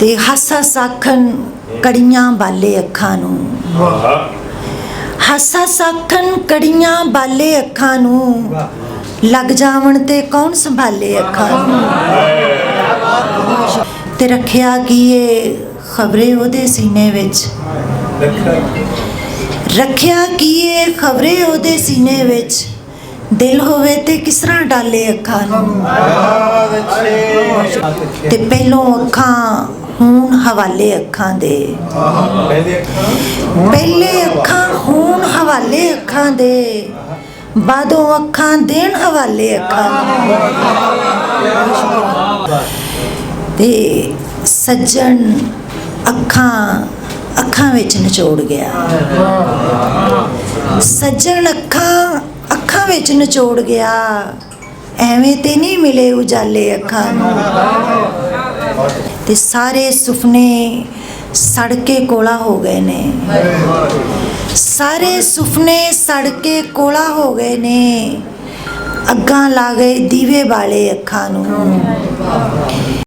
ਤੇ ਹਾਸਾ ਸਾਖਣ ਕੜੀਆਂ ਬਾਲੇ ਅੱਖਾਂ ਨੂੰ, ਹਾਸਾ ਸਾਖਣ ਕੜੀਆਂ ਬਾਲੇ ਅੱਖਾਂ ਨੂੰ, ਲੱਗ ਜਾਵਣ ਤੇ ਕੌਣ ਸੰਭਾਲੇ ਅੱਖਾਂ ਨੂੰ। ਤੇ ਰੱਖਿਆ ਕੀ ਏ ਖਬਰੇ ਉਹਦੇ ਸੀਨੇ ਵਿੱਚ, ਰੱਖਿਆ ਕੀ ਏ ਖਬਰੇ ਉਹਦੇ ਸੀਨੇ ਵਿੱਚ, ਦਿਲ ਹੋਵੇ ਤੇ ਕਿਸ ਤਰ੍ਹਾਂ ਡਾਲੇ ਅੱਖਾਂ ਨੂੰ। ਤੇ ਪਹਿਲੋਂ ਅੱਖਾਂ ਹੁਣ ਹਵਾਲੇ ਅੱਖਾਂ ਦੇ, ਪਹਿਲੇ ਅੱਖਾਂ ਹੁਣ ਹਵਾਲੇ ਅੱਖਾਂ ਦੇ, ਬਾਦੋਂ ਅੱਖਾਂ ਦੇਣ ਹਵਾਲੇ ਅੱਖਾਂ ਨੂੰ। ਤੇ ਸੱਜਣ ਅੱਖਾਂ ਵਿੱਚ ਨਿਚੋੜ ਗਿਆ, ਸੱਜਣ ਅੱਖਾਂ ਵਿੱਚ ਨਿਚੋੜ ਗਿਆ, ਐਵੇਂ ਤੇ ਨਹੀਂ ਮਿਲੇ ਉਜਾਲੇ ਅੱਖਾਂ ਨੂੰ। ਤੇ ਸਾਰੇ ਸੁਪਨੇ ਸੜ ਕੇ ਕੋਲਾ ਹੋ ਗਏ ਨੇ, ਸਾਰੇ ਸੁਪਨੇ ਸੜ ਕੇ ਕੋਲਾ ਹੋ ਗਏ ਨੇ, ਅੱਗਾਂ ਲਾ ਗਏ ਦੀਵੇ ਵਾਲੇ ਅੱਖਾਂ ਨੂੰ।